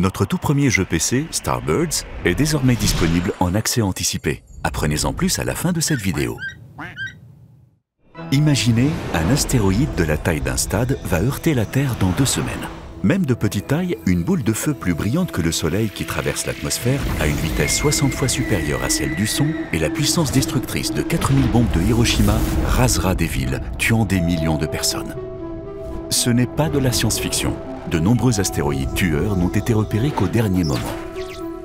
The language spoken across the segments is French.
Notre tout premier jeu PC, Starbirds, est désormais disponible en accès anticipé. Apprenez-en plus à la fin de cette vidéo. Imaginez, un astéroïde de la taille d'un stade va heurter la Terre dans 2 semaines. Même de petite taille, une boule de feu plus brillante que le Soleil qui traverse l'atmosphère, à une vitesse 60 fois supérieure à celle du son, et la puissance destructrice de 4000 bombes de Hiroshima rasera des villes, tuant des millions de personnes. Ce n'est pas de la science-fiction. De nombreux astéroïdes tueurs n'ont été repérés qu'au dernier moment.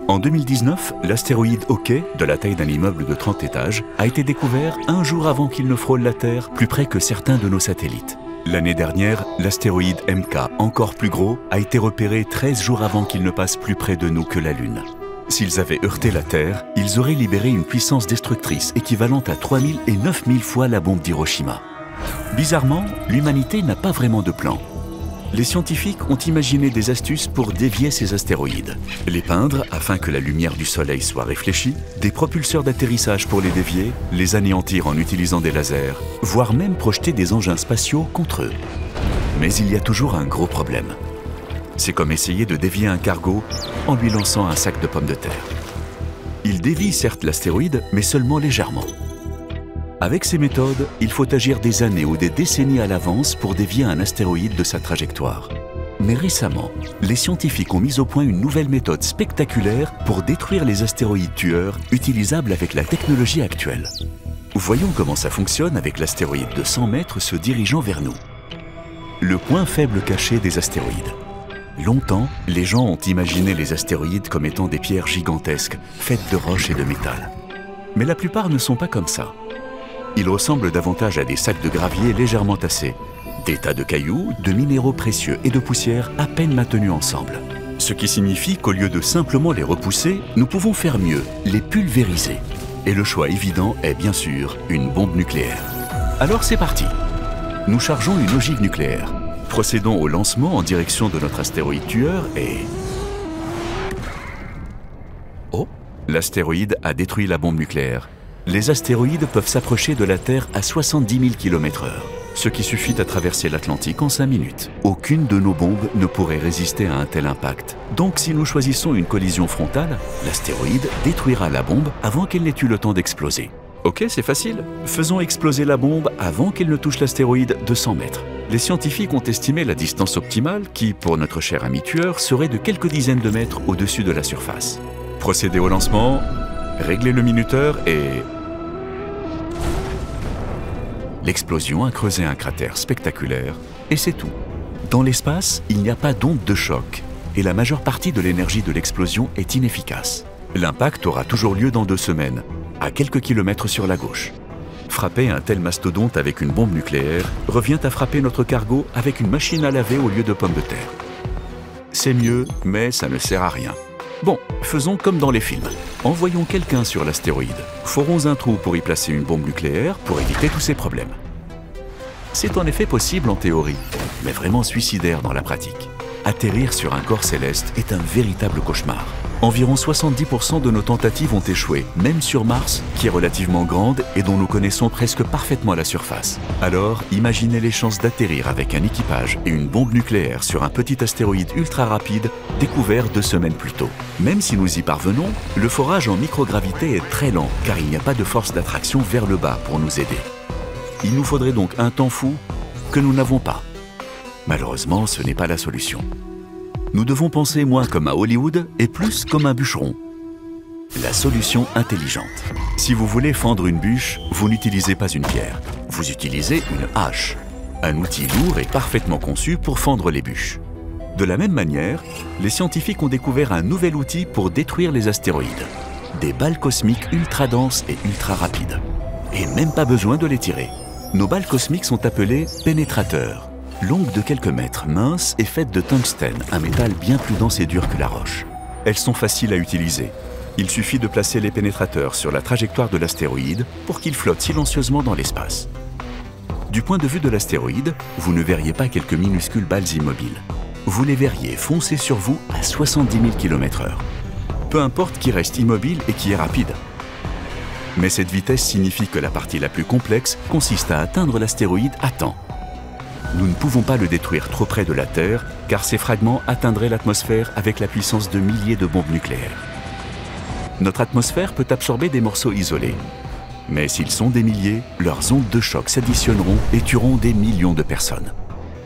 En 2019, l'astéroïde Oke, de la taille d'un immeuble de 30 étages, a été découvert un jour avant qu'il ne frôle la Terre, plus près que certains de nos satellites. L'année dernière, l'astéroïde MK, encore plus gros, a été repéré 13 jours avant qu'il ne passe plus près de nous que la Lune. S'ils avaient heurté la Terre, ils auraient libéré une puissance destructrice équivalente à 3000 et 9000 fois la bombe d'Hiroshima. Bizarrement, l'humanité n'a pas vraiment de plan. Les scientifiques ont imaginé des astuces pour dévier ces astéroïdes. Les peindre afin que la lumière du Soleil soit réfléchie, des propulseurs d'atterrissage pour les dévier, les anéantir en utilisant des lasers, voire même projeter des engins spatiaux contre eux. Mais il y a toujours un gros problème. C'est comme essayer de dévier un cargo en lui lançant un sac de pommes de terre. Il dévie certes l'astéroïde, mais seulement légèrement. Avec ces méthodes, il faut agir des années ou des décennies à l'avance pour dévier un astéroïde de sa trajectoire. Mais récemment, les scientifiques ont mis au point une nouvelle méthode spectaculaire pour détruire les astéroïdes tueurs utilisables avec la technologie actuelle. Voyons comment ça fonctionne avec l'astéroïde de 100 mètres se dirigeant vers nous. Le point faible caché des astéroïdes. Longtemps, les gens ont imaginé les astéroïdes comme étant des pierres gigantesques, faites de roches et de métal. Mais la plupart ne sont pas comme ça. Ils ressemblent davantage à des sacs de gravier légèrement tassés, des tas de cailloux, de minéraux précieux et de poussière à peine maintenus ensemble. Ce qui signifie qu'au lieu de simplement les repousser, nous pouvons faire mieux, les pulvériser. Et le choix évident est bien sûr une bombe nucléaire. Alors c'est parti! Nous chargeons une ogive nucléaire. Procédons au lancement en direction de notre astéroïde tueur et... Oh! L'astéroïde a détruit la bombe nucléaire. Les astéroïdes peuvent s'approcher de la Terre à 70 000 km/h, ce qui suffit à traverser l'Atlantique en 5 minutes. Aucune de nos bombes ne pourrait résister à un tel impact. Donc si nous choisissons une collision frontale, l'astéroïde détruira la bombe avant qu'elle n'ait eu le temps d'exploser. Ok, c'est facile. Faisons exploser la bombe avant qu'elle ne touche l'astéroïde de 100 mètres. Les scientifiques ont estimé la distance optimale qui, pour notre cher ami tueur, serait de quelques dizaines de mètres au-dessus de la surface. Procédez au lancement, réglez le minuteur et... L'explosion a creusé un cratère spectaculaire, et c'est tout. Dans l'espace, il n'y a pas d'onde de choc, et la majeure partie de l'énergie de l'explosion est inefficace. L'impact aura toujours lieu dans 2 semaines, à quelques kilomètres sur la gauche. Frapper un tel mastodonte avec une bombe nucléaire revient à frapper notre cargo avec une machine à laver au lieu de pommes de terre. C'est mieux, mais ça ne sert à rien. Bon, faisons comme dans les films. Envoyons quelqu'un sur l'astéroïde. Forons un trou pour y placer une bombe nucléaire pour éviter tous ces problèmes. C'est en effet possible en théorie, mais vraiment suicidaire dans la pratique. Atterrir sur un corps céleste est un véritable cauchemar. Environ 70% de nos tentatives ont échoué, même sur Mars, qui est relativement grande et dont nous connaissons presque parfaitement la surface. Alors, imaginez les chances d'atterrir avec un équipage et une bombe nucléaire sur un petit astéroïde ultra rapide, découvert 2 semaines plus tôt. Même si nous y parvenons, le forage en microgravité est très lent, car il n'y a pas de force d'attraction vers le bas pour nous aider. Il nous faudrait donc un temps fou que nous n'avons pas. Malheureusement, ce n'est pas la solution. Nous devons penser moins comme à Hollywood et plus comme un bûcheron. La solution intelligente. Si vous voulez fendre une bûche, vous n'utilisez pas une pierre. Vous utilisez une hache. Un outil lourd et parfaitement conçu pour fendre les bûches. De la même manière, les scientifiques ont découvert un nouvel outil pour détruire les astéroïdes. Des balles cosmiques ultra denses et ultra rapides. Et même pas besoin de les tirer. Nos balles cosmiques sont appelées pénétrateurs. Longues de quelques mètres, minces et faites de tungstène, un métal bien plus dense et dur que la roche. Elles sont faciles à utiliser. Il suffit de placer les pénétrateurs sur la trajectoire de l'astéroïde pour qu'il flotte silencieusement dans l'espace. Du point de vue de l'astéroïde, vous ne verriez pas quelques minuscules balles immobiles. Vous les verriez foncer sur vous à 70 000 km/h. Peu importe qui reste immobile et qui est rapide. Mais cette vitesse signifie que la partie la plus complexe consiste à atteindre l'astéroïde à temps. nous ne pouvons pas le détruire trop près de la Terre, car ces fragments atteindraient l'atmosphère avec la puissance de milliers de bombes nucléaires. Notre atmosphère peut absorber des morceaux isolés. Mais s'ils sont des milliers, leurs ondes de choc s'additionneront et tueront des millions de personnes.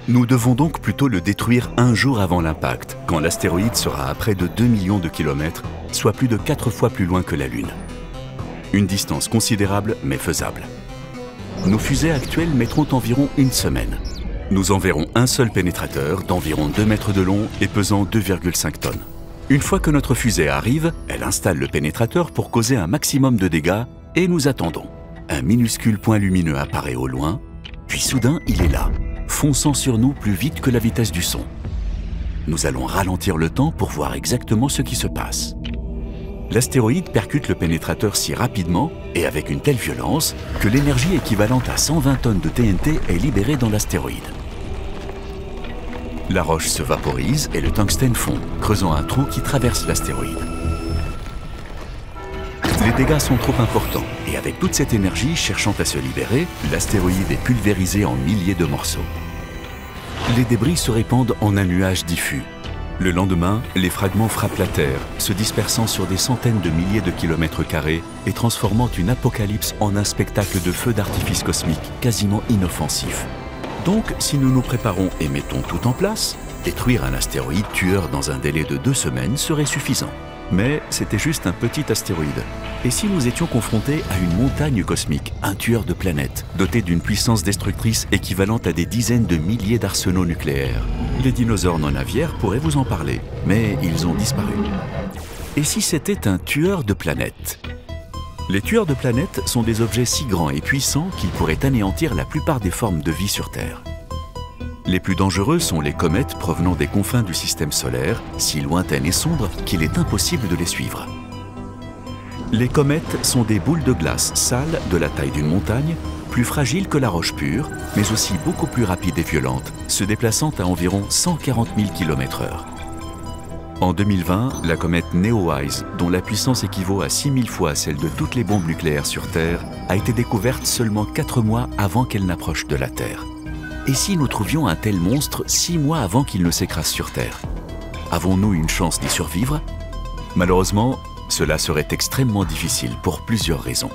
Nous devons donc plutôt le détruire un jour avant l'impact, quand l'astéroïde sera à près de 2 millions de kilomètres, soit plus de 4 fois plus loin que la Lune. Une distance considérable, mais faisable. Nos fusées actuelles mettront environ une semaine. Nous enverrons un seul pénétrateur d'environ 2 mètres de long et pesant 2,5 tonnes. Une fois que notre fusée arrive, elle installe le pénétrateur pour causer un maximum de dégâts et nous attendons. Un minuscule point lumineux apparaît au loin, puis soudain il est là, fonçant sur nous plus vite que la vitesse du son. Nous allons ralentir le temps pour voir exactement ce qui se passe. L'astéroïde percute le pénétrateur si rapidement et avec une telle violence que l'énergie équivalente à 120 tonnes de TNT est libérée dans l'astéroïde. La roche se vaporise et le tungstène fond, creusant un trou qui traverse l'astéroïde. Les dégâts sont trop importants et avec toute cette énergie cherchant à se libérer, l'astéroïde est pulvérisé en milliers de morceaux. Les débris se répandent en un nuage diffus. Le lendemain, les fragments frappent la Terre, se dispersant sur des centaines de milliers de kilomètres carrés et transformant une apocalypse en un spectacle de feux d'artifice cosmique quasiment inoffensif. Donc, si nous nous préparons et mettons tout en place, détruire un astéroïde tueur dans un délai de 2 semaines serait suffisant. Mais c'était juste un petit astéroïde. Et si nous étions confrontés à une montagne cosmique, un tueur de planètes, doté d'une puissance destructrice équivalente à des dizaines de milliers d'arsenaux nucléaires? Les dinosaures non aviaires pourraient vous en parler, mais ils ont disparu. Et si c'était un tueur de planètes? Les tueurs de planètes sont des objets si grands et puissants qu'ils pourraient anéantir la plupart des formes de vie sur Terre. Les plus dangereux sont les comètes provenant des confins du système solaire, si lointaines et sombres qu'il est impossible de les suivre. Les comètes sont des boules de glace sales de la taille d'une montagne, plus fragiles que la roche pure, mais aussi beaucoup plus rapides et violentes, se déplaçant à environ 140 000 km/h. En 2020, la comète Neowise, dont la puissance équivaut à 6000 fois celle de toutes les bombes nucléaires sur Terre, a été découverte seulement 4 mois avant qu'elle n'approche de la Terre. Et si nous trouvions un tel monstre 6 mois avant qu'il ne s'écrase sur Terre? Avons-nous une chance d'y survivre? Malheureusement, cela serait extrêmement difficile pour plusieurs raisons.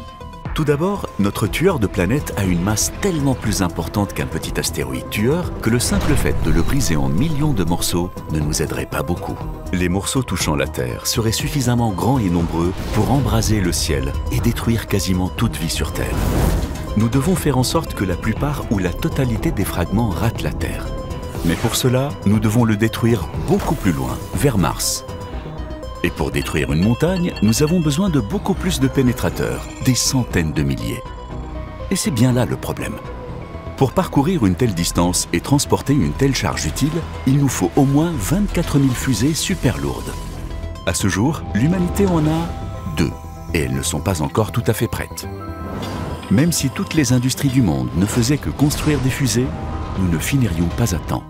Tout d'abord, notre tueur de planète a une masse tellement plus importante qu'un petit astéroïde tueur que le simple fait de le briser en millions de morceaux ne nous aiderait pas beaucoup. Les morceaux touchant la Terre seraient suffisamment grands et nombreux pour embraser le ciel et détruire quasiment toute vie sur Terre. Nous devons faire en sorte que la plupart ou la totalité des fragments ratent la Terre. Mais pour cela, nous devons le détruire beaucoup plus loin, vers Mars. Et pour détruire une montagne, nous avons besoin de beaucoup plus de pénétrateurs, des centaines de milliers. Et c'est bien là le problème. Pour parcourir une telle distance et transporter une telle charge utile, il nous faut au moins 24 000 fusées super lourdes. À ce jour, l'humanité en a 2, et elles ne sont pas encore tout à fait prêtes. Même si toutes les industries du monde ne faisaient que construire des fusées, nous ne finirions pas à temps.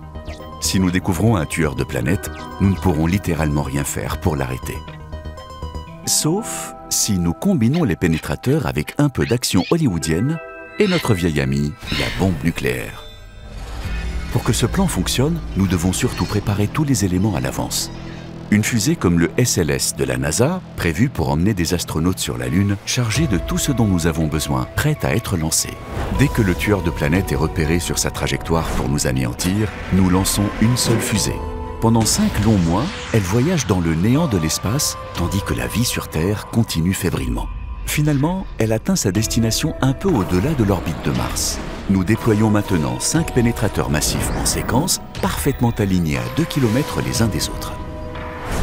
Si nous découvrons un tueur de planètes, nous ne pourrons littéralement rien faire pour l'arrêter. Sauf si nous combinons les pénétrateurs avec un peu d'action hollywoodienne et notre vieil ami, la bombe nucléaire. Pour que ce plan fonctionne, nous devons surtout préparer tous les éléments à l'avance. Une fusée comme le SLS de la NASA, prévue pour emmener des astronautes sur la Lune, chargée de tout ce dont nous avons besoin, prête à être lancée. Dès que le tueur de planètes est repéré sur sa trajectoire pour nous anéantir, nous lançons une seule fusée. Pendant 5 longs mois, elle voyage dans le néant de l'espace, tandis que la vie sur Terre continue fébrilement. Finalement, elle atteint sa destination un peu au-delà de l'orbite de Mars. Nous déployons maintenant 5 pénétrateurs massifs en séquence, parfaitement alignés à 2 km les uns des autres.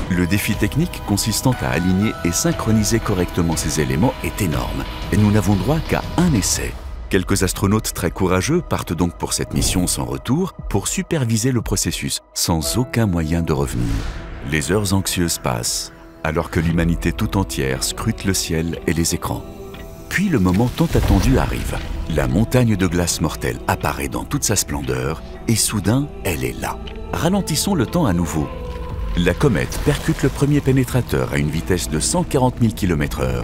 Le défi technique consistant à aligner et synchroniser correctement ces éléments est énorme, et nous n'avons droit qu'à un essai. Quelques astronautes très courageux partent donc pour cette mission sans retour pour superviser le processus, sans aucun moyen de revenir. Les heures anxieuses passent, alors que l'humanité tout entière scrute le ciel et les écrans. Puis le moment tant attendu arrive. La montagne de glace mortelle apparaît dans toute sa splendeur, et soudain, elle est là. Ralentissons le temps à nouveau. La comète percute le premier pénétrateur à une vitesse de 140 000 km/h,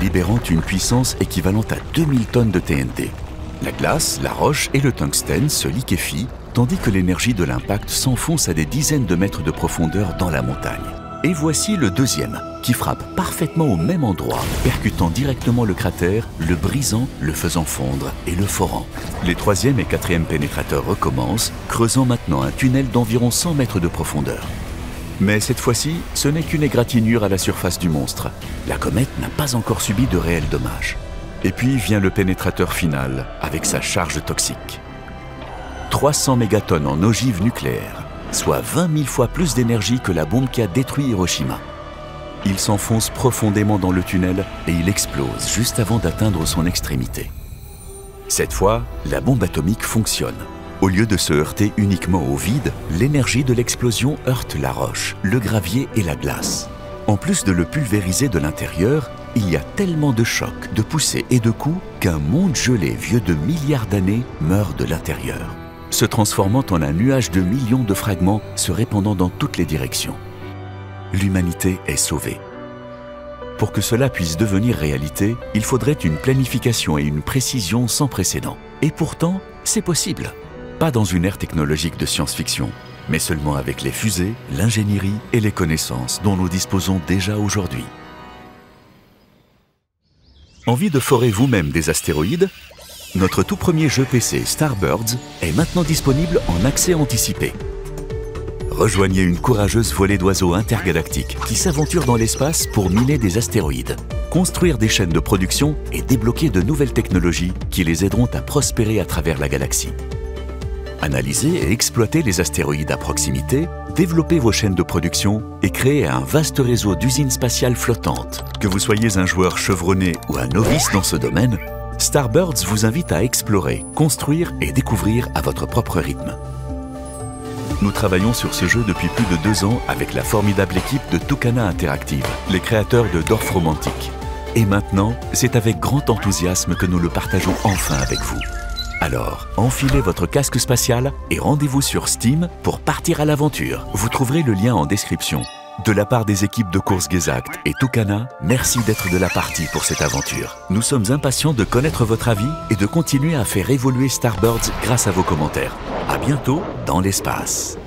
libérant une puissance équivalente à 2000 tonnes de TNT. La glace, la roche et le tungstène se liquéfient tandis que l'énergie de l'impact s'enfonce à des dizaines de mètres de profondeur dans la montagne. Et voici le deuxième, qui frappe parfaitement au même endroit, percutant directement le cratère, le brisant, le faisant fondre et le forant. Les troisième et quatrième pénétrateurs recommencent, creusant maintenant un tunnel d'environ 100 mètres de profondeur. Mais cette fois-ci, ce n'est qu'une égratignure à la surface du monstre. La comète n'a pas encore subi de réels dommages. Et puis vient le pénétrateur final, avec sa charge toxique. 300 mégatonnes en ogive nucléaire, soit 20 000 fois plus d'énergie que la bombe qui a détruit Hiroshima. Il s'enfonce profondément dans le tunnel et il explose juste avant d'atteindre son extrémité. Cette fois, la bombe atomique fonctionne. Au lieu de se heurter uniquement au vide, l'énergie de l'explosion heurte la roche, le gravier et la glace. En plus de le pulvériser de l'intérieur, il y a tellement de chocs, de poussées et de coups qu'un monde gelé vieux de milliards d'années meurt de l'intérieur, se transformant en un nuage de millions de fragments se répandant dans toutes les directions. L'humanité est sauvée. Pour que cela puisse devenir réalité, il faudrait une planification et une précision sans précédent. Et pourtant, c'est possible. Pas dans une ère technologique de science-fiction, mais seulement avec les fusées, l'ingénierie et les connaissances dont nous disposons déjà aujourd'hui. Envie de forer vous-même des astéroïdes ? Notre tout premier jeu PC Starbirds est maintenant disponible en accès anticipé. Rejoignez une courageuse volée d'oiseaux intergalactiques qui s'aventurent dans l'espace pour miner des astéroïdes, construire des chaînes de production et débloquer de nouvelles technologies qui les aideront à prospérer à travers la galaxie. Analysez et exploitez les astéroïdes à proximité, développez vos chaînes de production et créez un vaste réseau d'usines spatiales flottantes. Que vous soyez un joueur chevronné ou un novice dans ce domaine, Starbirds vous invite à explorer, construire et découvrir à votre propre rythme. Nous travaillons sur ce jeu depuis plus de 2 ans avec la formidable équipe de Tucana Interactive, les créateurs de Dorf Romantique. Et maintenant, c'est avec grand enthousiasme que nous le partageons enfin avec vous. Alors, enfilez votre casque spatial et rendez-vous sur Steam pour partir à l'aventure. Vous trouverez le lien en description. De la part des équipes de Course Gesagt et Tucana, merci d'être de la partie pour cette aventure. Nous sommes impatients de connaître votre avis et de continuer à faire évoluer Starbirds grâce à vos commentaires. À bientôt dans l'espace.